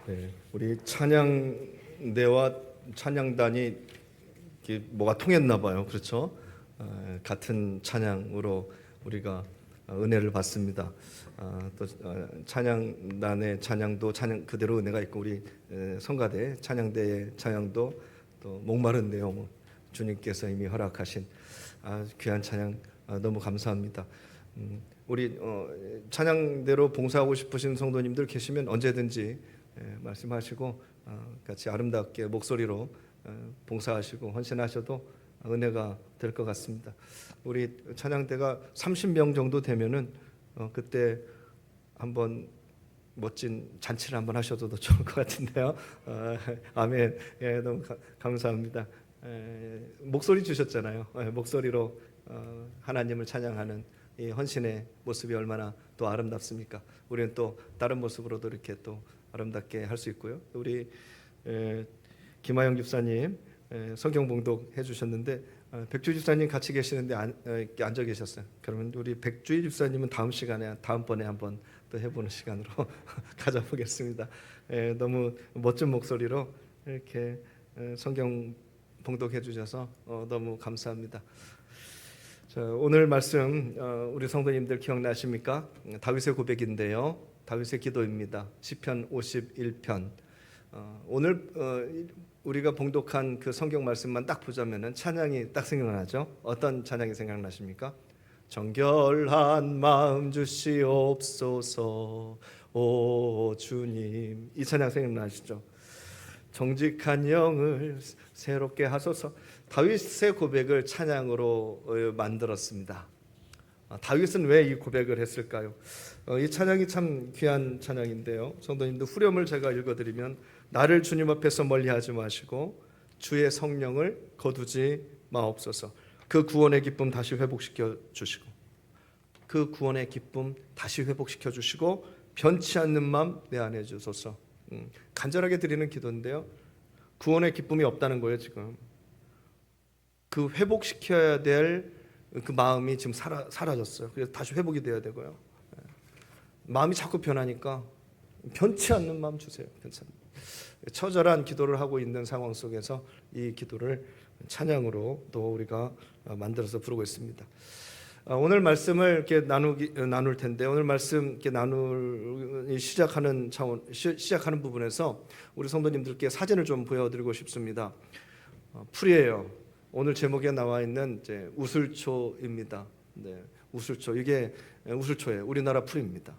네, 우리 찬양대와 찬양단이 뭐가 통했나 봐요. 그렇죠? 같은 찬양으로 우리가 은혜를 받습니다. 또 찬양단의 찬양도 찬양 그대로 은혜가 있고 우리 성가대 찬양대의 찬양도 또 목마른 내용 주님께서 이미 허락하신 귀한 찬양 너무 감사합니다. 우리 찬양대로 봉사하고 싶으신 성도님들 계시면 언제든지 말씀하시고 같이 아름답게 목소리로 봉사하시고 헌신하셔도 은혜가 될 것 같습니다. 우리 찬양대가 30명 정도 되면은 그때 한번 멋진 잔치를 한번 하셔도 더 좋을 것 같은데요. 아멘. 너무 감사합니다. 목소리 주셨잖아요. 목소리로 하나님을 찬양하는 이 헌신의 모습이 얼마나 또 아름답습니까? 우리는 또 다른 모습으로도 이렇게 또 아름답게 할 수 있고요. 우리 김하영 집사님 성경 봉독 해주셨는데 백주희 집사님 같이 계시는데 앉아 계셨어요. 그러면 우리 백주희 집사님은 다음 시간에 다음번에 한번 또 해보는 시간으로 가져보겠습니다. 너무 멋진 목소리로 이렇게 성경 봉독해 주셔서 너무 감사합니다. 자, 오늘 말씀 우리 성도님들 기억나십니까? 다윗의 고백인데요. 다윗의 기도입니다. 시편 51편. 오늘 우리가 봉독한 그 성경 말씀만 딱 보자면은 찬양이 딱 생각나죠? 어떤 찬양이 생각나십니까? 정결한 마음 주시옵소서 오 주님, 이 찬양 생각나시죠? 정직한 영을 새롭게 하소서. 다윗의 고백을 찬양으로 만들었습니다. 다윗은 왜 이 고백을 했을까요? 이 찬양이 참 귀한 찬양인데요. 성도님들 후렴을 제가 읽어드리면 나를 주님 앞에서 멀리하지 마시고 주의 성령을 거두지 마옵소서. 그 구원의 기쁨 다시 회복시켜 주시고 그 구원의 기쁨 다시 회복시켜 주시고 변치 않는 마음 내 안에 주소서. 간절하게 드리는 기도인데요. 구원의 기쁨이 없다는 거예요. 지금 그 회복시켜야 될 그 마음이 지금 사라졌어요. 그래서 다시 회복이 돼야 되고요. 마음이 자꾸 변하니까 변치 않는 마음 주세요. 괜찮아요. 처절한 기도를 하고 있는 상황 속에서 이 기도를 찬양으로 또 우리가 만들어서 부르고 있습니다. 오늘 말씀을 이렇게 나눌 텐데 오늘 말씀 이렇게 시작하는 부분에서 우리 성도님들께 사진을 좀 보여드리고 싶습니다. 풀이에요. 오늘 제목에 나와 있는 이제 우슬초입니다. 네, 우슬초 이게 우슬초예요. 우리나라 풀입니다.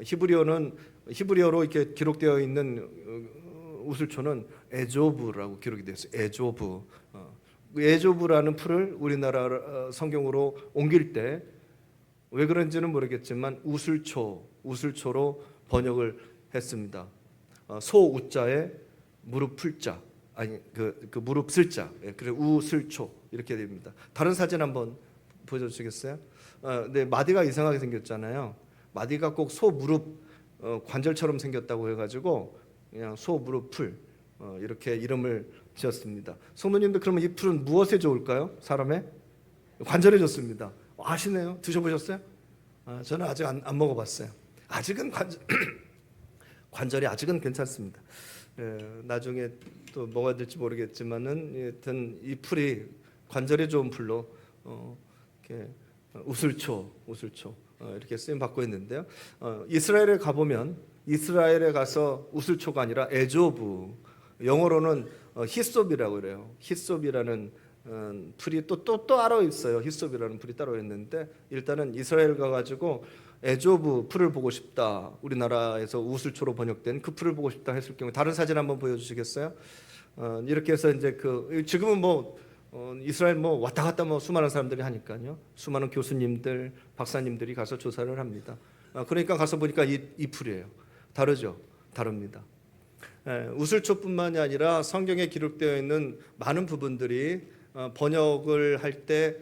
히브리어로 이렇게 기록되어 있는 우슬초는 에조브라고 기록이 되어 있어요. 에조브. 에조브라는 풀을 우리나라 성경으로 옮길 때 왜 그런지는 모르겠지만 우슬초로 번역을 했습니다. 소우자에 무릎 풀자. 아니 그 무릎 쓸자. 그래 우슬초 이렇게 됩니다. 다른 사진 한번 보여주시겠어요? 네, 마디가 이상하게 생겼잖아요. 마디가 꼭 소 무릎 관절처럼 생겼다고 해가지고 그냥 소 무릎 풀 이렇게 이름을 지었습니다. 성도님들 그러면 이 풀은 무엇에 좋을까요? 사람의 관절에 좋습니다. 아시네요? 드셔보셨어요? 저는 아직 안 먹어봤어요. 아직은 관절이 아직은 괜찮습니다. 나중에 또 뭐가 될지 모르겠지만은 하여튼 이 풀이 관절에 좋은 풀로 이렇게 우슬초 이렇게 쓰임 받고 있는데요. 이스라엘에 가보면 이스라엘에 가서 우슬초가 아니라 에조브, 영어로는 히솝이라고 그래요. 히솝이라는 풀이 또 따로 있어요. 히솝이라는 풀이 따로 있는데 일단은 이스라엘 가가지고 에조브 풀을 보고 싶다. 우리나라에서 우슬초로 번역된 그 풀을 보고 싶다 했을 경우 다른 사진 한번 보여주시겠어요? 이렇게 해서 이제 지금은 이스라엘 왔다 갔다 수많은 사람들이 하니까요. 수많은 교수님들, 박사님들이 가서 조사를 합니다. 그러니까 가서 보니까 이 풀이에요. 다르죠? 다릅니다. 우슬초뿐만이 아니라 성경에 기록되어 있는 많은 부분들이 번역을 할 때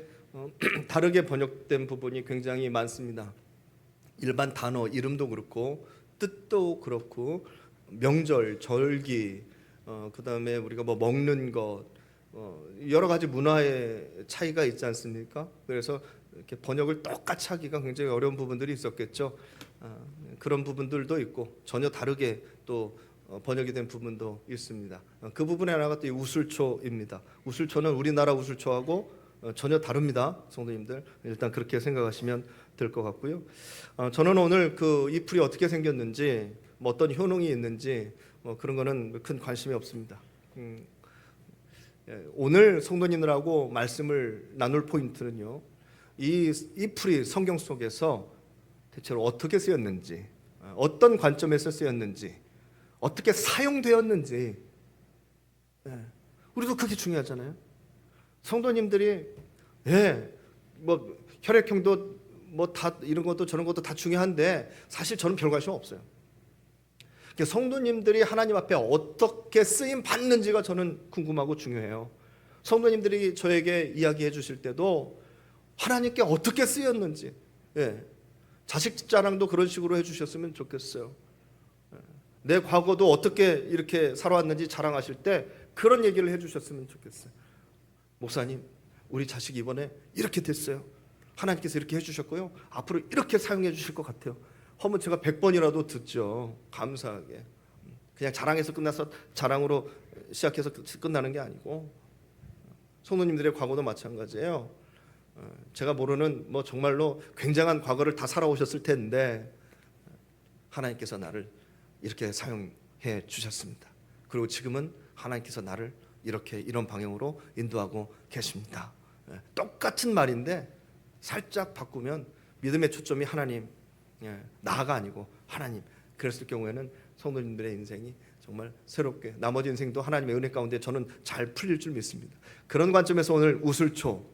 다르게 번역된 부분이 굉장히 많습니다. 일반 단어 이름도 그렇고 뜻도 그렇고 명절, 절기, 그다음에 우리가 먹는 것 여러 가지 문화의 차이가 있지 않습니까? 그래서 이렇게 번역을 똑같이 하기가 굉장히 어려운 부분들이 있었겠죠. 그런 부분들도 있고 전혀 다르게 또 번역이 된 부분도 있습니다. 그 부분의 하나가 또 이 우슬초입니다. 우슬초는 우리나라 우슬초하고 전혀 다릅니다, 성도님들. 일단 그렇게 생각하시면 될 것 같고요. 저는 오늘 이 풀이 어떻게 생겼는지, 뭐 어떤 효능이 있는지 그런 거는 큰 관심이 없습니다. 오늘 성도님들하고 말씀을 나눌 포인트는요, 이 풀이 성경 속에서 대체로 어떻게 쓰였는지, 어떤 관점에서 쓰였는지, 어떻게 사용되었는지, 우리도 그게 중요하잖아요. 성도님들이 뭐 혈액형도 뭐 다 이런 것도 저런 것도 다 중요한데 사실 저는 별 관심 없어요. 성도님들이 하나님 앞에 어떻게 쓰임 받는지가 저는 궁금하고 중요해요. 성도님들이 저에게 이야기해 주실 때도 하나님께 어떻게 쓰였는지, 자식 자랑도 그런 식으로 해주셨으면 좋겠어요. 내 과거도 어떻게 이렇게 살아왔는지 자랑하실 때 그런 얘기를 해주셨으면 좋겠어요. 목사님, 우리 자식 이번에 이렇게 됐어요. 하나님께서 이렇게 해주셨고요, 앞으로 이렇게 사용해 주실 것 같아요. 하면 제가 100번이라도 듣죠. 감사하게. 그냥 자랑해서 끝나서 자랑으로 시작해서 끝나는 게 아니고, 성도님들의 과거도 마찬가지예요. 제가 모르는 뭐 정말로 굉장한 과거를 다 살아오셨을 텐데 하나님께서 나를 이렇게 사용해 주셨습니다. 그리고 지금은 하나님께서 나를 이런 방향으로 인도하고 계십니다. 똑같은 말인데 살짝 바꾸면 믿음의 초점이 하나님, 나가 아니고 하나님. 그랬을 경우에는 성도님들의 인생이 정말 새롭게, 나머지 인생도 하나님의 은혜 가운데 저는 잘 풀릴 줄 믿습니다. 그런 관점에서 오늘 우슬초,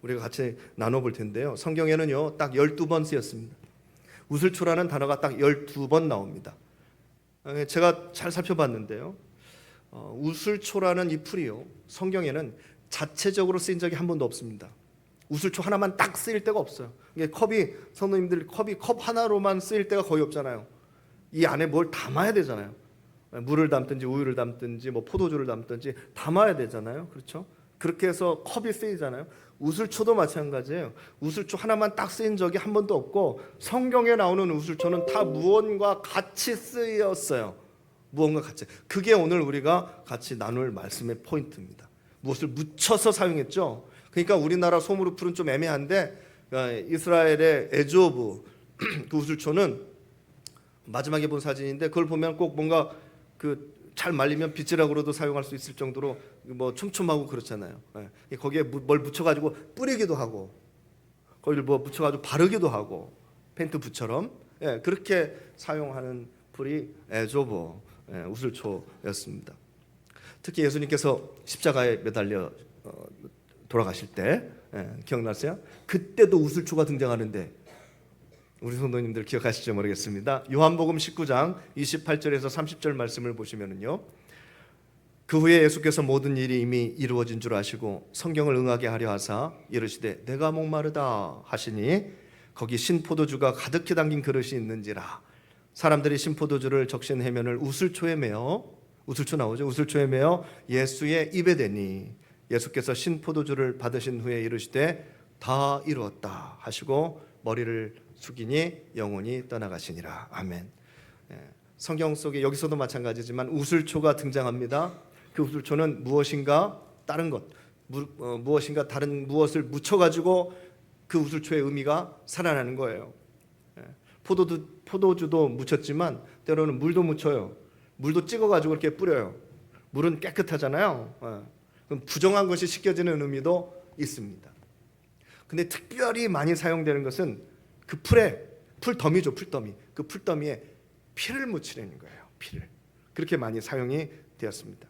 우리가 같이 나눠볼 텐데요, 성경에는요 딱 12번 쓰였습니다. 우슬초라는 단어가 딱 12번 나옵니다. 제가 잘 살펴봤는데요, 우슬초라는 이 풀이요, 성경에는 자체적으로 쓰인 적이 한 번도 없습니다. 우슬초 하나만 딱 쓰일 때가 없어요. 성도님들 컵이 컵 하나로만 쓰일 때가 거의 없잖아요. 이 안에 뭘 담아야 되잖아요. 물을 담든지 우유를 담든지 뭐 포도주를 담든지 담아야 되잖아요. 그렇죠? 그렇게 해서 컵이 쓰이잖아요. 우슬초도 마찬가지예요. 우슬초 하나만 딱 쓰인 적이 한 번도 없고, 성경에 나오는 우슬초는 다 무언과 같이 쓰였어요. 무언가 같이. 그게 오늘 우리가 같이 나눌 말씀의 포인트입니다. 무엇을 묻혀서 사용했죠. 그러니까 우리나라 솜으로 풀은 좀 애매한데, 이스라엘의 에조브 그 우슬초는 마지막에 본 사진인데, 그걸 보면 꼭 뭔가 잘 말리면 빗질하고로도 사용할 수 있을 정도로 뭐 촘촘하고 그렇잖아요. 거기에 뭘 묻혀가지고 뿌리기도 하고, 거기를 뭐 묻혀가지고 바르기도 하고, 페인트 붓처럼 그렇게 사용하는 풀이 에조브, 우슬초였습니다. 특히 예수님께서 십자가에 매달려 돌아가실 때, 기억나세요? 그때도 우슬초가 등장하는데, 우리 성도님들 기억하실지 모르겠습니다. 요한복음 19장 28절에서 30절 말씀을 보시면은요, 그 후에 예수께서 모든 일이 이미 이루어진 줄 아시고 성경을 응하게 하려 하사 이르시되 내가 목마르다 하시니 거기 신포도주가 가득히 담긴 그릇이 있는지라. 사람들이 신포도주를 적신 해면을 우슬초에 메어, 우슬초 나오죠? 우슬초에 메어 예수의 입에 대니 예수께서 신포도주를 받으신 후에 이르시되 다 이루었다 하시고 머리를 숙이니 영혼이 떠나가시니라. 아멘. 성경 속에 여기서도 마찬가지지만 우슬초가 등장합니다. 그 우슬초는 무엇인가 다른 것, 무엇인가 다른 무엇을 묻혀가지고 그 우슬초의 의미가 살아나는 거예요. 포도주도 묻혔지만 때로는 물도 묻혀요. 물도 찍어가지고 이렇게 뿌려요. 물은 깨끗하잖아요. 그럼 부정한 것이 씻겨지는 의미도 있습니다. 근데 특별히 많이 사용되는 것은 그 풀더미죠. 풀더미. 그 풀더미에 피를 묻히려는 거예요. 피를. 그렇게 많이 사용이 되었습니다.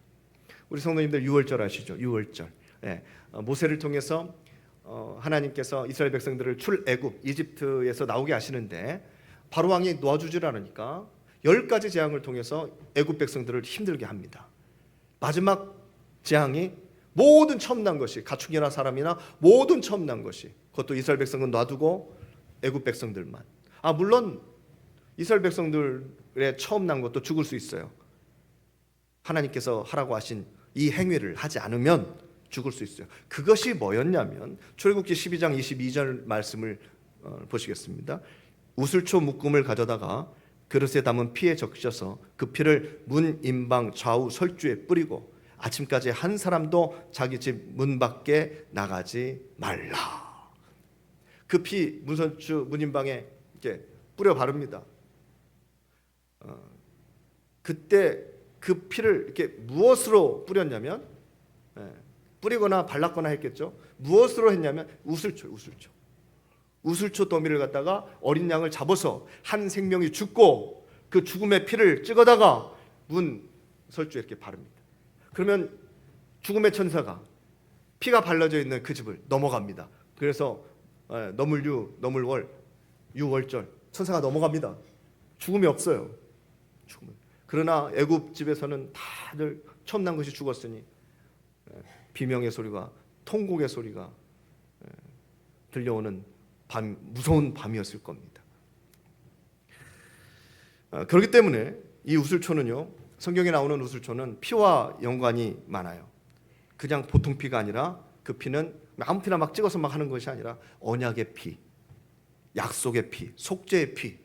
우리 성도님들 유월절 아시죠? 유월절. 모세를 통해서 하나님께서 이스라엘 백성들을 출애굽 이집트에서 나오게 하시는데 바로 왕이 놓아주질 않으니까 10가지 재앙을 통해서 애굽 백성들을 힘들게 합니다. 마지막 재앙이 모든 처음 난 것이, 가축이나 사람이나 모든 처음 난 것이, 그것도 이스라엘 백성은 놔두고 애굽 백성들만. 물론 이스라엘 백성들의 처음 난 것도 죽을 수 있어요. 하나님께서 하라고 하신 이 행위를 하지 않으면 죽을 수 있어요. 그것이 뭐였냐면 출애굽기 12장 22절 말씀을 보시겠습니다. 우슬초 묶음을 가져다가 그릇에 담은 피에 적셔서 그 피를 문 인방 좌우 설주에 뿌리고 아침까지 한 사람도 자기 집 문 밖에 나가지 말라. 그 피 문설주 문인방에 이렇게 뿌려 바릅니다. 그때 그 피를 이렇게 무엇으로 뿌렸냐면, 뿌리거나 발랐거나 했겠죠. 무엇으로 했냐면 우슬초 더미를 갖다가 어린 양을 잡아서 한 생명이 죽고 그 죽음의 피를 찍어다가 문 설주에 이렇게 바릅니다. 그러면 죽음의 천사가 피가 발라져 있는 그 집을 넘어갑니다. 그래서 너물유, 너물월, 유월절 천사가 넘어갑니다. 죽음이 없어요. 그러나 애굽 집에서는 다들 처음 난 것이 죽었으니 비명의 소리가, 통곡의 소리가 들려오는 무서운 밤이었을 겁니다. 그렇기 때문에 이 우슬초는요, 성경에 나오는 우슬초는 피와 연관이 많아요. 그냥 보통 피가 아니라 그 피는 아무 피나 막 찍어서 막 하는 것이 아니라 언약의 피, 약속의 피, 속죄의 피,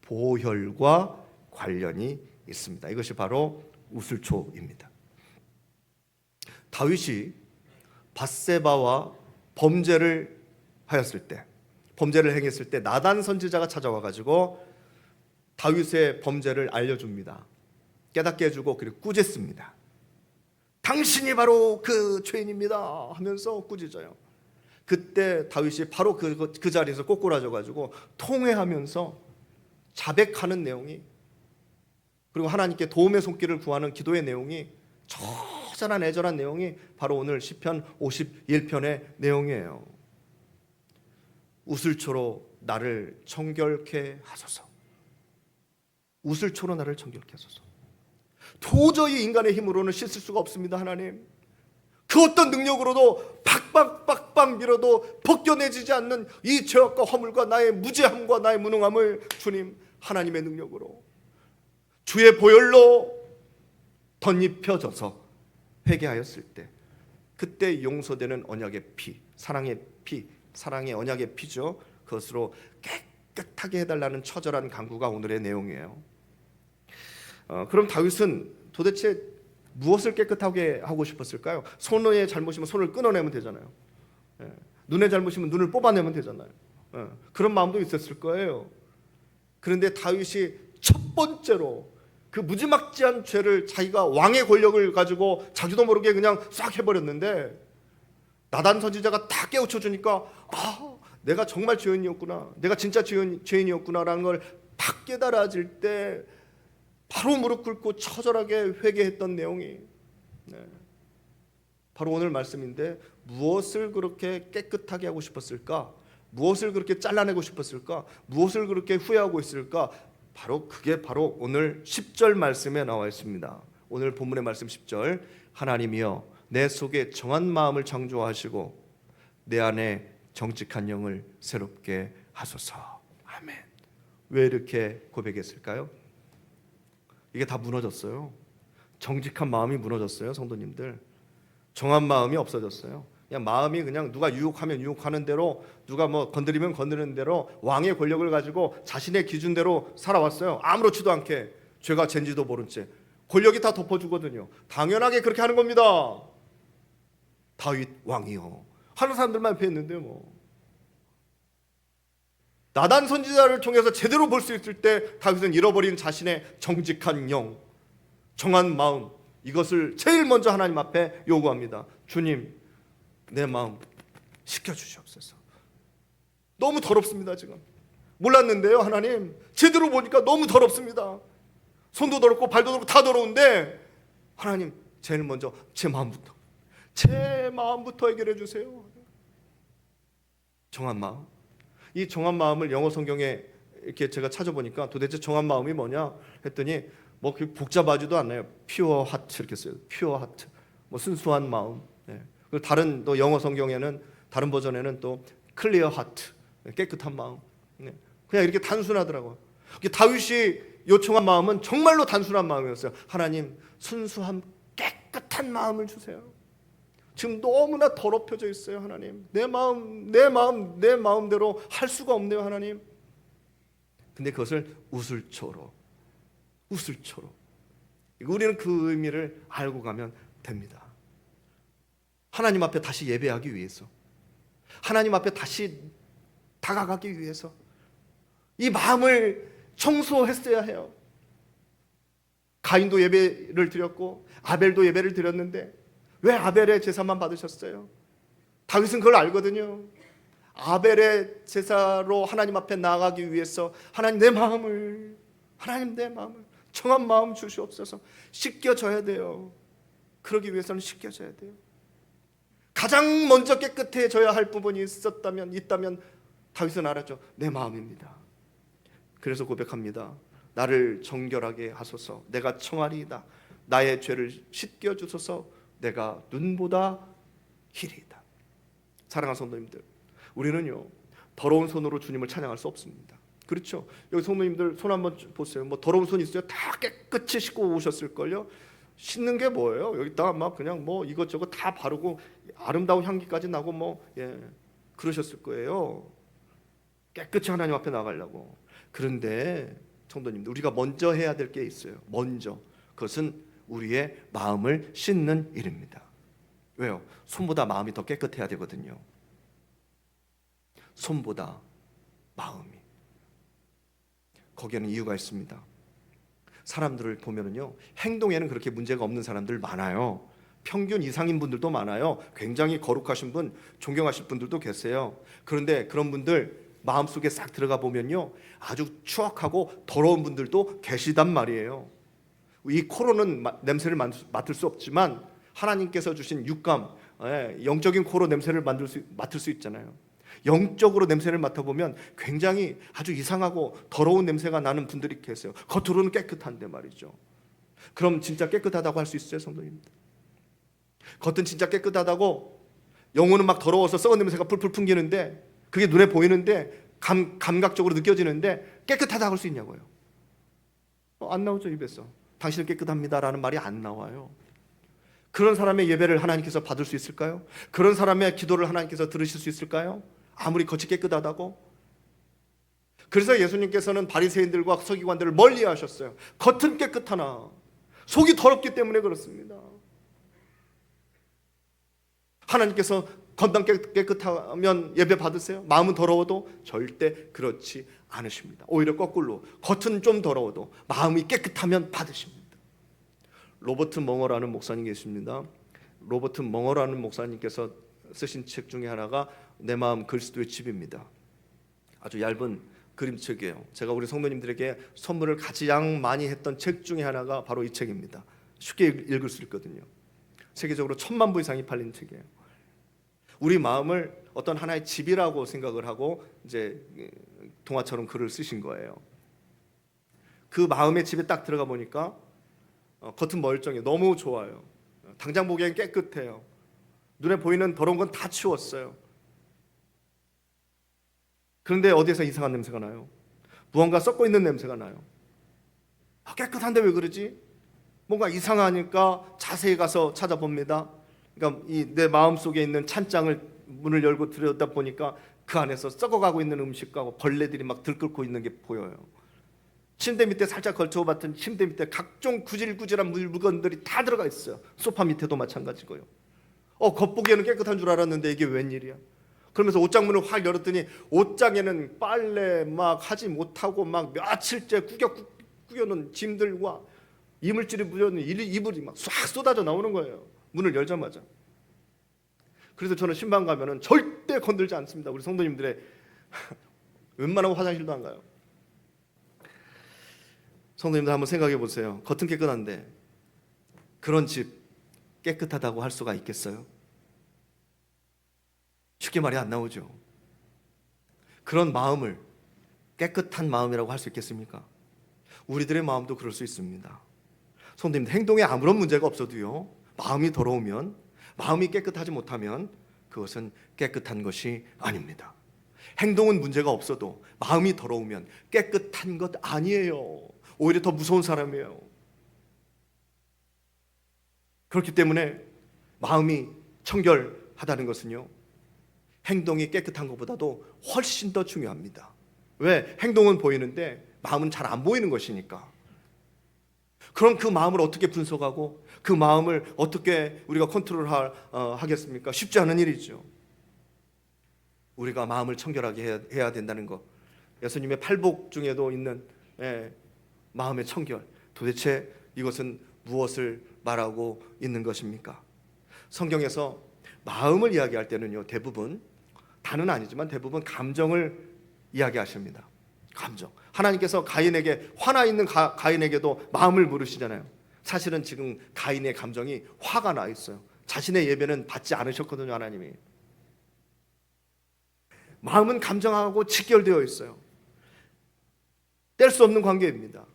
보혈과 관련이 있습니다. 이것이 바로 우슬초입니다. 다윗이 밧세바와 범죄를 행했을 때 나단 선지자가 찾아와 가지고 다윗의 범죄를 알려줍니다. 깨닫게 해주고 그리고 꾸짖습니다. 당신이 바로 그 죄인입니다 하면서 꾸짖어요. 그때 다윗이 바로 그 자리에서 꼬꾸라져 가지고 통회하면서 자백하는 내용이, 그리고 하나님께 도움의 손길을 구하는 기도의 내용이, 처절한 애절한 내용이 바로 오늘 시편 51편의 내용이에요. 우슬초로 나를 정결케 하소서. 우슬초로 나를 정결케 하소서. 도저히 인간의 힘으로는 씻을 수가 없습니다. 하나님, 그 어떤 능력으로도 박박 밀어도 벗겨내지지 않는 이 죄악과 허물과 나의 무죄함과 나의 무능함을 주님 하나님의 능력으로 주의 보혈로 덧입혀져서 회개하였을 때, 그때 용서되는 언약의 피, 사랑의 언약의 피죠. 그것으로 깨끗하게 해달라는 처절한 간구가 오늘의 내용이에요. 그럼 다윗은 도대체 무엇을 깨끗하게 하고 싶었을까요? 손의 잘못이면 손을 끊어내면 되잖아요. 눈의 잘못이면 눈을 뽑아내면 되잖아요. 그런 마음도 있었을 거예요. 그런데 다윗이 첫 번째로 그 무지막지한 죄를, 자기가 왕의 권력을 가지고 자기도 모르게 그냥 싹 해버렸는데, 나단 선지자가 다 깨우쳐 주니까 내가 정말 죄인이었구나, 내가 진짜 죄인이었구나라는 걸 딱 깨달아질 때 바로 무릎 꿇고 처절하게 회개했던 내용이 바로 오늘 말씀인데, 무엇을 그렇게 깨끗하게 하고 싶었을까? 무엇을 그렇게 잘라내고 싶었을까? 무엇을 그렇게 후회하고 있을까? 그게 바로 오늘 10절 말씀에 나와 있습니다. 오늘 본문의 말씀 10절, 하나님이여 내 속에 정한 마음을 창조하시고 내 안에 정직한 영을 새롭게 하소서. 아멘. 왜 이렇게 고백했을까요? 이게 다 무너졌어요. 정직한 마음이 무너졌어요. 성도님들, 정한 마음이 없어졌어요. 그냥 마음이 그냥 누가 유혹하면 유혹하는 대로, 누가 뭐 건드리면 건드리는 대로 왕의 권력을 가지고 자신의 기준대로 살아왔어요. 아무렇지도 않게 죄가 죄인지도 모른 채 권력이 다 덮어주거든요. 당연하게 그렇게 하는 겁니다. 다윗 왕이요, 하는 사람들만 피했는데 뭐. 나단 선지자를 통해서 제대로 볼 수 있을 때 다윗은 잃어버린 자신의 정직한 영, 정한 마음, 이것을 제일 먼저 하나님 앞에 요구합니다. 주님, 내 마음 씻겨주시옵소서. 너무 더럽습니다. 지금 몰랐는데요, 하나님, 제대로 보니까 너무 더럽습니다. 손도 더럽고 발도 더럽고 다 더러운데, 하나님 제일 먼저 제 마음부터 해결해 주세요. 정한 마음. 이 정한 마음을 영어 성경에 이렇게 제가 찾아보니까 도대체 정한 마음이 뭐냐 했더니 뭐 복잡하지도 않아요. pure heart 이렇게 써요. pure heart, 뭐 순수한 마음. 그리고 다른 또 영어 성경에는, 다른 버전에는 또 clear heart, 깨끗한 마음. 그냥 이렇게 단순하더라고요. 다윗이 요청한 마음은 정말로 단순한 마음이었어요. 하나님, 순수한 깨끗한 마음을 주세요. 지금 너무나 더럽혀져 있어요. 하나님, 내 마음대로 할 수가 없네요. 하나님. 근데 그것을 우슬초로 우슬초로. 우리는 그 의미를 알고 가면 됩니다. 하나님 앞에 다시 예배하기 위해서, 하나님 앞에 다시 다가가기 위해서 이 마음을 청소했어야 해요. 가인도 예배를 드렸고 아벨도 예배를 드렸는데 왜 아벨의 제사만 받으셨어요? 다윗은 그걸 알거든요. 아벨의 제사로 하나님 앞에 나아가기 위해서 하나님 내 마음을 정한 마음 주시옵소서. 씻겨져야 돼요. 그러기 위해서는 씻겨져야 돼요. 가장 먼저 깨끗해져야 할 부분이 있다면 다윗은 알았죠. 내 마음입니다. 그래서 고백합니다. 나를 정결하게 하소서. 내가 청하리이다. 나의 죄를 씻겨주소서. 내가 눈보다 희리이다. 사랑하는 성도님들, 우리는요 더러운 손으로 주님을 찬양할 수 없습니다. 그렇죠? 여기 성도님들 손 한번 보세요. 뭐 더러운 손 있어요? 다 깨끗이 씻고 오셨을걸요? 씻는 게 뭐예요? 여기다가 막 그냥 뭐 이것저것 다 바르고 아름다운 향기까지 나고 그러셨을 거예요. 깨끗이 하나님 앞에 나가려고. 그런데 성도님들, 우리가 먼저 해야 될 게 있어요. 먼저 그것은 우리의 마음을 씻는 일입니다. 왜요? 손보다 마음이 더 깨끗해야 되거든요. 손보다 마음이. 거기에는 이유가 있습니다. 사람들을 보면은요, 행동에는 그렇게 문제가 없는 사람들 많아요. 평균 이상인 분들도 많아요. 굉장히 거룩하신 분, 존경하실 분들도 계세요. 그런데 그런 분들 마음속에 싹 들어가 보면요, 아주 추악하고 더러운 분들도 계시단 말이에요. 이 코로는 냄새를 맡을 수 없지만 하나님께서 주신 육감, 영적인 코로 냄새를 맡을 수 있잖아요. 영적으로 냄새를 맡아보면 굉장히 아주 이상하고 더러운 냄새가 나는 분들이 계세요. 겉으로는 깨끗한데 말이죠. 그럼 진짜 깨끗하다고 할 수 있어요, 성도님들? 겉은 진짜 깨끗하다고, 영혼은 막 더러워서 썩은 냄새가 풀풀 풍기는데, 그게 눈에 보이는데 감각적으로 느껴지는데 깨끗하다고 할 수 있냐고요? 안 나오죠, 입에서. 당신은 깨끗합니다라는 말이 안 나와요. 그런 사람의 예배를 하나님께서 받을 수 있을까요? 그런 사람의 기도를 하나님께서 들으실 수 있을까요? 아무리 겉이 깨끗하다고? 그래서 예수님께서는 바리새인들과 서기관들을 멀리 하셨어요. 겉은 깨끗하나 속이 더럽기 때문에 그렇습니다. 하나님께서 겉만 깨끗하면 예배 받으세요? 마음은 더러워도 절대 그렇지 않으십니다. 오히려 거꾸로 겉은 좀 더러워도 마음이 깨끗하면 받으십니다. 로버트 멍어라는 목사님 계십니다. 로버트 멍어라는 목사님께서 쓰신 책 중에 하나가 내 마음 그리스도의 집입니다. 아주 얇은 그림책이에요. 제가 우리 성도님들에게 선물을 가장 많이 했던 책 중에 하나가 바로 이 책입니다. 쉽게 읽을 수 있거든요. 세계적으로 1000만 부 이상이 팔린 책이에요. 우리 마음을 어떤 하나의 집이라고 생각을 하고 이제 동화처럼 글을 쓰신 거예요. 그 마음의 집에 딱 들어가 보니까 겉은 멀쩡해, 너무 좋아요. 당장 보기엔 깨끗해요. 눈에 보이는 더러운 건 다 치웠어요. 그런데 어디에서 이상한 냄새가 나요? 무언가 썩고 있는 냄새가 나요. 깨끗한데 왜 그러지? 뭔가 이상하니까 자세히 가서 찾아봅니다. 그러니까 내 마음속에 있는 찬장을 문을 열고 들여다보니까 그 안에서 썩어가고 있는 음식과 벌레들이 막 들끓고 있는 게 보여요. 침대 밑에 살짝 걸쳐봤더니 침대 밑에 각종 구질구질한 물건들이 다 들어가 있어요. 소파 밑에도 마찬가지고요. 겉보기에는 깨끗한 줄 알았는데 이게 웬일이야? 그러면서 옷장문을 확 열었더니 옷장에는 빨래 막 하지 못하고 막 며칠째 구겨놓은 짐들과 이물질이 묻어있는 이불이 막 싹 쏟아져 나오는 거예요. 문을 열자마자. 그래서 저는 신방 가면은 절대 건들지 않습니다. 우리 성도님들의 웬만하면 화장실도 안 가요. 성도님들 한번 생각해 보세요. 겉은 깨끗한데 그런 집 깨끗하다고 할 수가 있겠어요? 쉽게 말이 안 나오죠. 그런 마음을 깨끗한 마음이라고 할 수 있겠습니까? 우리들의 마음도 그럴 수 있습니다. 성도님들, 행동에 아무런 문제가 없어도요, 마음이 더러우면, 마음이 깨끗하지 못하면 그것은 깨끗한 것이 아닙니다. 행동은 문제가 없어도 마음이 더러우면 깨끗한 것 아니에요. 오히려 더 무서운 사람이에요. 그렇기 때문에 마음이 청결하다는 것은요, 행동이 깨끗한 것보다도 훨씬 더 중요합니다. 왜? 행동은 보이는데 마음은 잘 안 보이는 것이니까. 그럼 그 마음을 어떻게 분석하고 그 마음을 어떻게 우리가 하겠습니까? 쉽지 않은 일이죠. 우리가 마음을 청결하게 해야 된다는 것. 예수님의 팔복 중에도 있는 마음의 청결. 도대체 이것은 무엇을 말하고 있는 것입니까? 성경에서 마음을 이야기할 때는요, 대부분 다는 아니지만 대부분 감정을 이야기하십니다. 감정. 하나님께서 가인에게 화나 있는 가인에게도 마음을 물으시잖아요. 사실은 지금 가인의 감정이 화가 나 있어요. 자신의 예배는 받지 않으셨거든요, 하나님이. 마음은 감정하고 직결되어 있어요. 뗄 수 없는 관계입니다.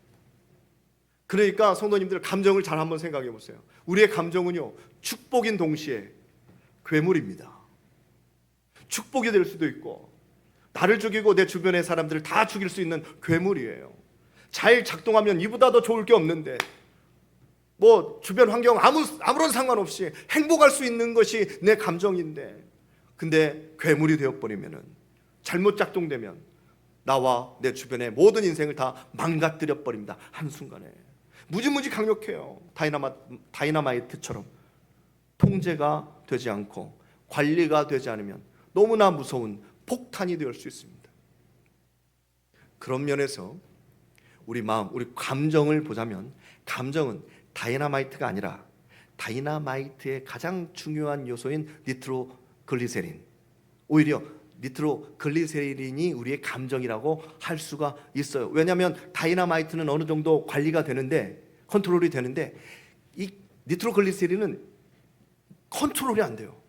그러니까 성도님들 감정을 잘 한번 생각해 보세요. 우리의 감정은요, 축복인 동시에 괴물입니다. 축복이 될 수도 있고 나를 죽이고 내 주변의 사람들을 다 죽일 수 있는 괴물이에요. 잘 작동하면 이보다 더 좋을 게 없는데 뭐 주변 환경 아무런 상관없이 행복할 수 있는 것이 내 감정인데, 근데 괴물이 되어버리면은, 잘못 작동되면 나와 내 주변의 모든 인생을 다 망가뜨려 버립니다. 한순간에. 무지무지 강력해요. 다이너마이트처럼 통제가 되지 않고 관리가 되지 않으면 너무나 무서운 폭탄이 될 수 있습니다. 그런 면에서 우리 마음, 우리 감정을 보자면, 감정은 다이너마이트가 아니라 다이너마이트의 가장 중요한 요소인 니트로글리세린, 오히려 니트로글리세린이 우리의 감정이라고 할 수가 있어요. 왜냐하면 다이너마이트는 어느 정도 관리가 되는데, 컨트롤이 되는데, 이 니트로글리세린은 컨트롤이 안 돼요.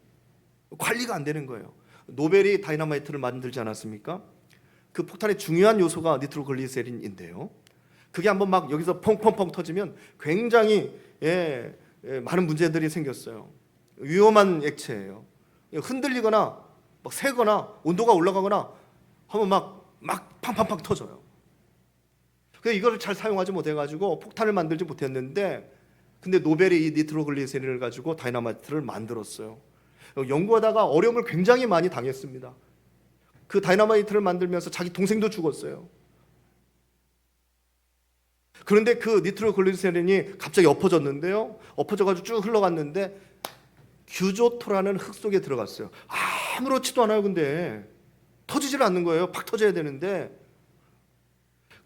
관리가 안 되는 거예요. 노벨이 다이너마이트를 만들지 않았습니까? 그 폭탄의 중요한 요소가 니트로글리세린인데요, 그게 한번 막 여기서 펑펑펑 터지면 굉장히 많은 문제들이 생겼어요. 위험한 액체예요. 흔들리거나 막 새거나 온도가 올라가거나 하면 막 팡팡팡 터져요. 그래서 이거를 잘 사용하지 못해가지고 폭탄을 만들지 못했는데, 근데 노벨이 이 니트로글리세린을 가지고 다이너마이트를 만들었어요. 연구하다가 어려움을 굉장히 많이 당했습니다. 그 다이너마이트를 만들면서 자기 동생도 죽었어요. 그런데 그 니트로글리세린이 갑자기 엎어졌는데요, 엎어져가지고 쭉 흘러갔는데 규조토라는 흙 속에 들어갔어요. 아무렇지도 않아요. 근데 터지질 않는 거예요. 팍 터져야 되는데,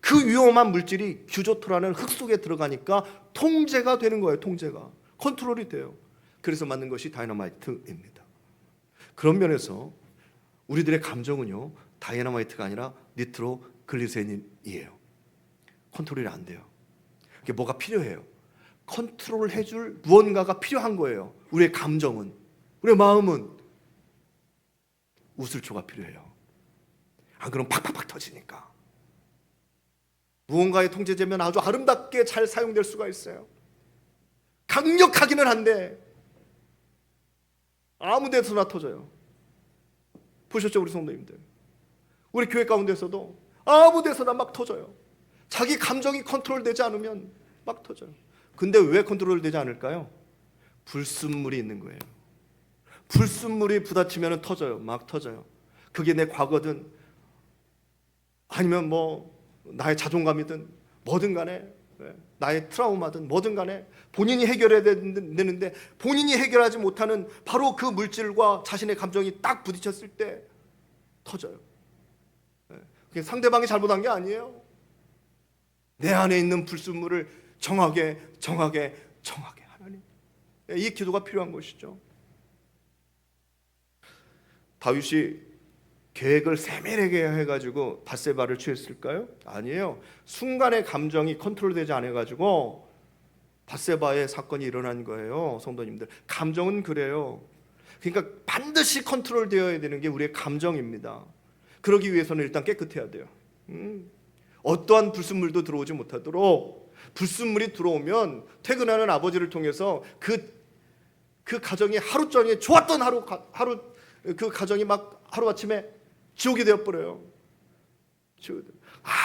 그 위험한 물질이 규조토라는 흙 속에 들어가니까 통제가 되는 거예요. 통제가, 컨트롤이 돼요. 그래서 만든 것이 다이너마이트입니다. 그런 면에서 우리들의 감정은요, 다이너마이트가 아니라 니트로글리세린이에요. 컨트롤이 안 돼요. 그게 뭐가 필요해요? 컨트롤 해줄 무언가가 필요한 거예요. 우리의 감정은, 우리의 마음은 우슬초가 필요해요. 안 그러면 팍팍팍 터지니까. 무언가에 통제되면 아주 아름답게 잘 사용될 수가 있어요. 강력하기는 한데 아무 데서나 터져요. 보셨죠, 우리 성도님들? 우리 교회 가운데서도 아무 데서나 막 터져요. 자기 감정이 컨트롤되지 않으면 막 터져요. 근데 왜 컨트롤되지 않을까요? 불순물이 있는 거예요. 불순물이 부딪히면 터져요. 막 터져요. 그게 내 과거든 아니면 뭐 나의 자존감이든 뭐든 간에, 나의 트라우마든 뭐든 간에 본인이 해결해야 되는데 본인이 해결하지 못하는 바로 그 물질과 자신의 감정이 딱 부딪혔을 때 터져요. 그게 상대방이 잘못한 게 아니에요. 내 안에 있는 불순물을 정하게 하나님, 이 기도가 필요한 것이죠. 다윗이 계획을 세밀하게 해가지고 밧세바를 취했을까요? 아니에요. 순간의 감정이 컨트롤되지 않아가지고 밧세바의 사건이 일어난 거예요. 성도님들, 감정은 그래요. 그러니까 반드시 컨트롤되어야 되는 게 우리의 감정입니다. 그러기 위해서는 일단 깨끗해야 돼요. 어떠한 불순물도 들어오지 못하도록. 불순물이 들어오면 퇴근하는 아버지를 통해서 그 가정이 하루 종일 좋았던 하루 그 가정이 막 하루아침에 지옥이 되어버려요.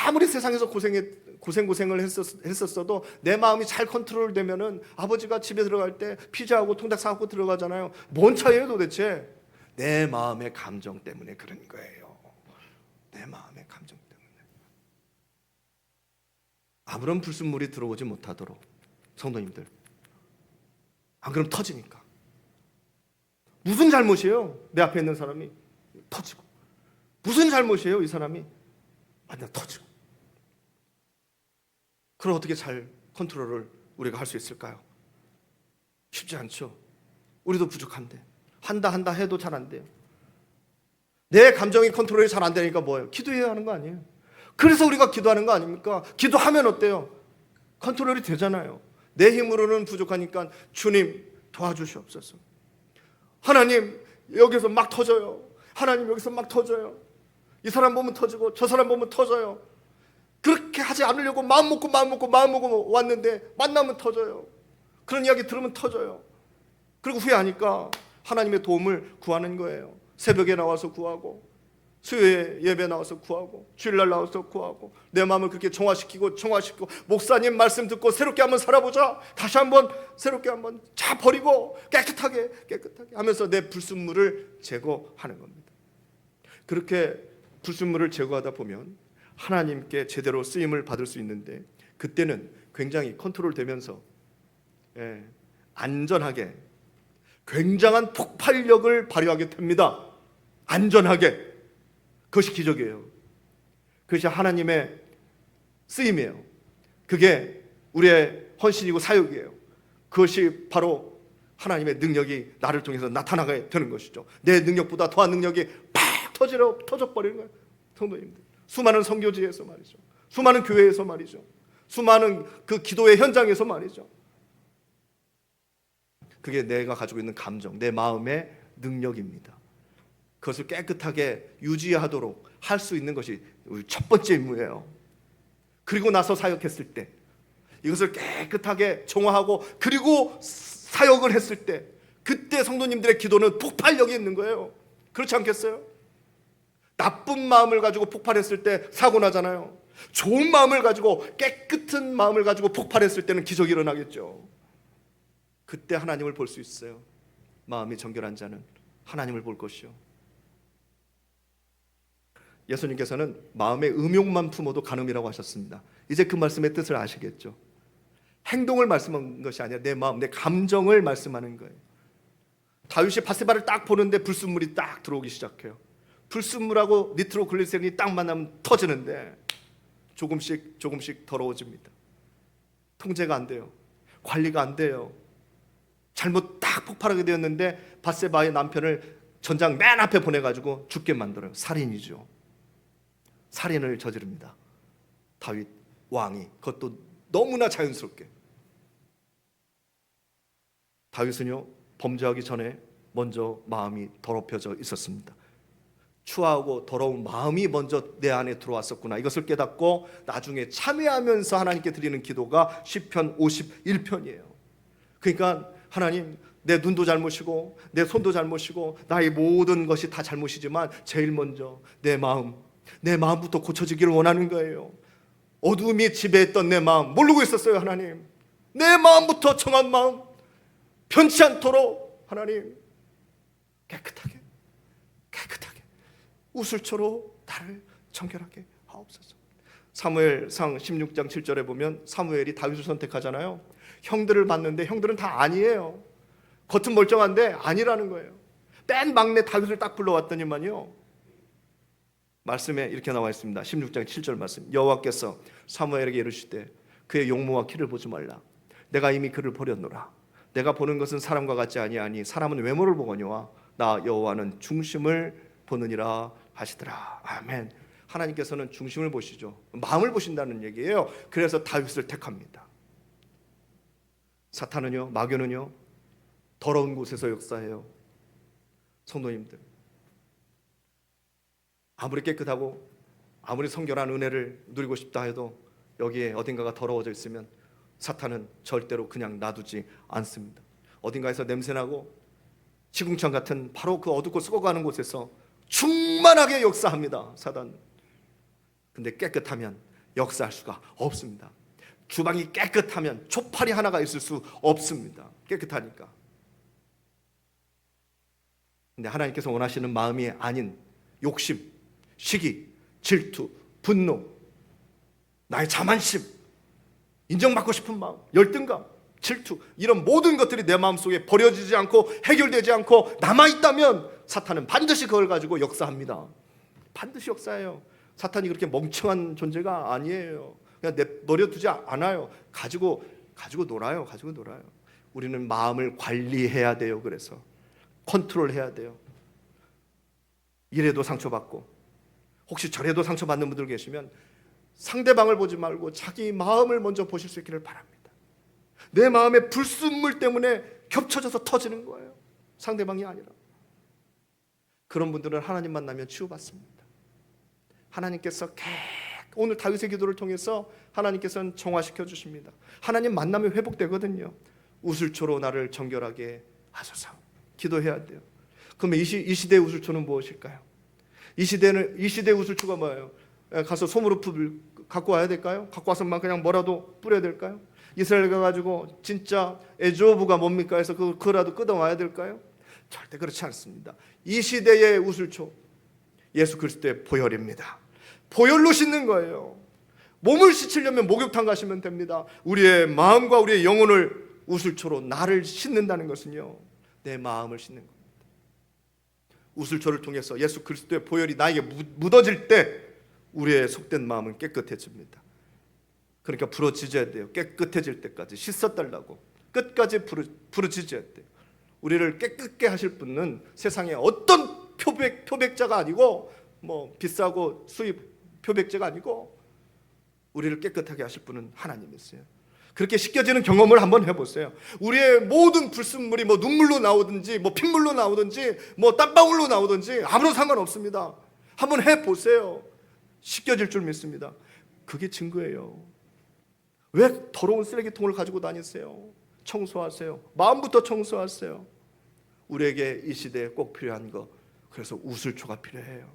아무리 세상에서 고생을 했었어도 내 마음이 잘 컨트롤되면은 아버지가 집에 들어갈 때 피자하고 통닭 사갖고 들어가잖아요. 뭔 차이예요 도대체? 내 마음의 감정 때문에 그런 거예요. 내 마음의 감정 때문에. 아무런 불순물이 들어오지 못하도록 성도님들. 안 그럼 터지니까. 무슨 잘못이에요? 내 앞에 있는 사람이 터지고. 무슨 잘못이에요? 이 사람이 완전 터지고. 그럼 어떻게 잘 컨트롤을 우리가 할 수 있을까요? 쉽지 않죠. 우리도 부족한데 한다 해도 잘 안 돼요. 내 감정이 컨트롤이 잘 안 되니까 뭐예요? 기도해야 하는 거 아니에요? 그래서 우리가 기도하는 거 아닙니까? 기도하면 어때요? 컨트롤이 되잖아요. 내 힘으로는 부족하니까 주님 도와주시옵소서. 하나님 여기서 막 터져요. 하나님 여기서 막 터져요. 이 사람 보면 터지고 저 사람 보면 터져요. 그렇게 하지 않으려고 마음 먹고 왔는데 만나면 터져요. 그런 이야기 들으면 터져요. 그리고 후회하니까 하나님의 도움을 구하는 거예요. 새벽에 나와서 구하고, 수요일 예배 나와서 구하고, 주일날 나와서 구하고, 내 마음을 그렇게 정화시키고 목사님 말씀 듣고 새롭게 한번 살아보자. 다시 한번 새롭게 한번 자 버리고 깨끗하게 하면서 내 불순물을 제거하는 겁니다. 그렇게 불순물을 제거하다 보면 하나님께 제대로 쓰임을 받을 수 있는데, 그때는 굉장히 컨트롤 되면서 안전하게 굉장한 폭발력을 발휘하게 됩니다. 안전하게. 그것이 기적이에요. 그것이 하나님의 쓰임이에요. 그게 우리의 헌신이고 사역이에요. 그것이 바로 하나님의 능력이 나를 통해서 나타나게 되는 것이죠. 내 능력보다 더한 능력이 팍 터져버리는 거예요. 성도님들, 수많은 선교지에서 말이죠, 수많은 교회에서 말이죠, 수많은 그 기도의 현장에서 말이죠. 그게 내가 가지고 있는 감정, 내 마음의 능력입니다. 그것을 깨끗하게 유지하도록 할 수 있는 것이 우리 첫 번째 임무예요. 그리고 나서 사역했을 때, 이것을 깨끗하게 정화하고 그리고 사역을 했을 때, 그때 성도님들의 기도는 폭발력이 있는 거예요. 그렇지 않겠어요? 나쁜 마음을 가지고 폭발했을 때 사고 나잖아요. 좋은 마음을 가지고, 깨끗한 마음을 가지고 폭발했을 때는 기적이 일어나겠죠. 그때 하나님을 볼 수 있어요. 마음이 정결한 자는 하나님을 볼 것이요. 예수님께서는 마음의 음욕만 품어도 간음이라고 하셨습니다. 이제 그 말씀의 뜻을 아시겠죠? 행동을 말씀한 것이 아니라 내 마음, 내 감정을 말씀하는 거예요. 다윗이 밧세바를 딱 보는데 불순물이 딱 들어오기 시작해요. 불순물하고 니트로글리세린이 딱 만나면 터지는데 조금씩 더러워집니다. 통제가 안 돼요. 관리가 안 돼요. 잘못 딱 폭발하게 되었는데 밧세바의 남편을 전장 맨 앞에 보내가지고 죽게 만들어요. 살인이죠. 살인을 저지릅니다. 다윗 왕이, 그것도 너무나 자연스럽게. 다윗은요, 범죄하기 전에 먼저 마음이 더럽혀져 있었습니다. 추하고 더러운 마음이 먼저 내 안에 들어왔었구나, 이것을 깨닫고 나중에 참회하면서 하나님께 드리는 기도가 시편 51편이에요. 그러니까 하나님, 내 눈도 잘못이고 내 손도 잘못이고 나의 모든 것이 다 잘못이지만 제일 먼저 내 마음부터 고쳐지기를 원하는 거예요. 어둠이 지배했던 내 마음 모르고 있었어요. 하나님, 내 마음부터 정한 마음 변치 않도록 하나님 깨끗하게 우슬초로 나를 정결하게 하옵소서. 사무엘상 16장 7절에 보면 사무엘이 다윗을 선택하잖아요. 형들을 봤는데 형들은 다 아니에요. 겉은 멀쩡한데 아니라는 거예요. 맨 막내 다윗을 딱 불러왔더니만요, 말씀에 이렇게 나와 있습니다. 16장 7절 말씀. 여호와께서 사무엘에게 이르시되 그의 용모와 키를 보지 말라. 내가 이미 그를 버렸노라. 내가 보는 것은 사람과 같지 아니하니 사람은 외모를 보거니와 나 여호와는 중심을 보느니라 하시더라. 아멘. 하나님께서는 중심을 보시죠. 마음을 보신다는 얘기예요. 그래서 다윗을 택합니다. 사탄은요, 마귀는요, 더러운 곳에서 역사해요. 성도님들, 아무리 깨끗하고 아무리 성결한 은혜를 누리고 싶다 해도 여기에 어딘가가 더러워져 있으면 사탄은 절대로 그냥 놔두지 않습니다. 어딘가에서 냄새나고 시궁창 같은 바로 그 어둡고 썩어가는 곳에서 충만하게 역사합니다, 사단. 근데 깨끗하면 역사할 수가 없습니다. 주방이 깨끗하면 초파리 하나가 있을 수 없습니다. 깨끗하니까. 근데 하나님께서 원하시는 마음이 아닌 욕심, 시기, 질투, 분노, 나의 자만심, 인정받고 싶은 마음, 열등감, 질투, 이런 모든 것들이 내 마음속에 버려지지 않고 해결되지 않고 남아있다면 사탄은 반드시 그걸 가지고 역사합니다. 반드시 역사해요. 사탄이 그렇게 멍청한 존재가 아니에요. 그냥 내버려두지 않아요. 가지고 놀아요. 우리는 마음을 관리해야 돼요. 그래서 컨트롤해야 돼요. 이래도 상처받고 혹시 저래도 상처받는 분들 계시면 상대방을 보지 말고 자기 마음을 먼저 보실 수 있기를 바랍니다. 내 마음의 불순물 때문에 겹쳐져서 터지는 거예요. 상대방이 아니라. 그런 분들은 하나님 만나면 치유받습니다. 하나님께서 오늘 다윗의 기도를 통해서 하나님께서는 정화시켜 주십니다. 하나님 만나면 회복되거든요. 우슬초로 나를 정결하게 하소서. 기도해야 돼요. 그러면 이 시대의 우슬초는 무엇일까요? 이 시대의 우슬초가 뭐예요? 가서 소무루프를 갖고 와야 될까요? 갖고 와서만 그냥 뭐라도 뿌려야 될까요? 이스라엘 가가지고 진짜 에조부가 뭡니까 해서 그거라도 끄어와야 될까요? 절대 그렇지 않습니다. 이 시대의 우슬초, 예수 그리스도의 보혈입니다. 보혈로 씻는 거예요. 몸을 씻으려면 목욕탕 가시면 됩니다. 우리의 마음과 우리의 영혼을 우슬초로 나를 씻는다는 것은요, 내 마음을 씻는 겁니다. 우슬초를 통해서 예수 그리스도의 보혈이 나에게 묻어질 때 우리의 속된 마음은 깨끗해집니다. 그러니까 부르짖어야 돼요. 깨끗해질 때까지 씻어달라고 끝까지 부르짖어야 돼요. 우리를 깨끗게 하실 분은 세상에 어떤 표백자가 아니고 뭐 비싸고 수입 표백제가 아니고 우리를 깨끗하게 하실 분은 하나님이세요. 그렇게 씻겨지는 경험을 한번 해보세요. 우리의 모든 불순물이 뭐 눈물로 나오든지 뭐 핏물로 나오든지 뭐 땀방울로 나오든지 아무런 상관없습니다. 한번 해보세요. 씻겨질 줄 믿습니다. 그게 증거예요. 왜 더러운 쓰레기통을 가지고 다니세요? 청소하세요. 마음부터 청소하세요. 우리에게 이 시대에 꼭 필요한 거, 그래서 우슬초가 필요해요.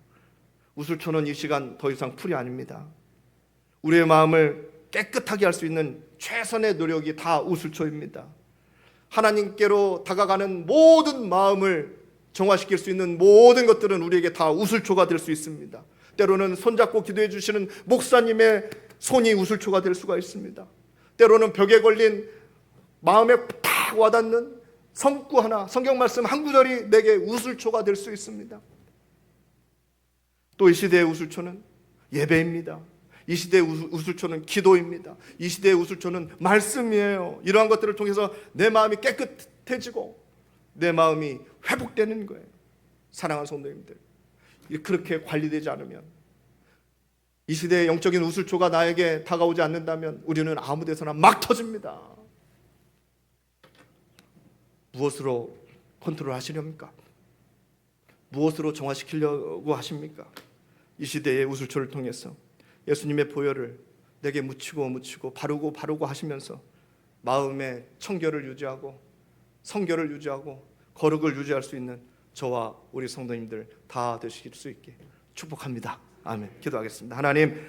우슬초는 이 시간 더 이상 풀이 아닙니다. 우리의 마음을 깨끗하게 할 수 있는 최선의 노력이 다 우슬초입니다. 하나님께로 다가가는 모든 마음을 정화시킬 수 있는 모든 것들은 우리에게 다 우슬초가 될 수 있습니다. 때로는 손잡고 기도해 주시는 목사님의 손이 우슬초가 될 수가 있습니다. 때로는 벽에 걸린 마음에 탁 와닿는 성구 하나, 성경 말씀 한 구절이 내게 우슬초가 될 수 있습니다. 또 이 시대의 우슬초는 예배입니다. 이 시대의 우슬초는 기도입니다. 이 시대의 우슬초는 말씀이에요. 이러한 것들을 통해서 내 마음이 깨끗해지고 내 마음이 회복되는 거예요. 사랑하는 성도님들, 그렇게 관리되지 않으면, 이 시대의 영적인 우슬초가 나에게 다가오지 않는다면 우리는 아무 데서나 막 터집니다. 무엇으로 컨트롤 하시렵니까? 무엇으로 정화시키려고 하십니까? 이 시대의 우슬초를 통해서 예수님의 보혈을 내게 묻히고 바르고 하시면서 마음의 청결을 유지하고 성결을 유지하고 거룩을 유지할 수 있는 저와 우리 성도님들 다 되실 수 있게 축복합니다. 아멘. 기도하겠습니다. 하나님,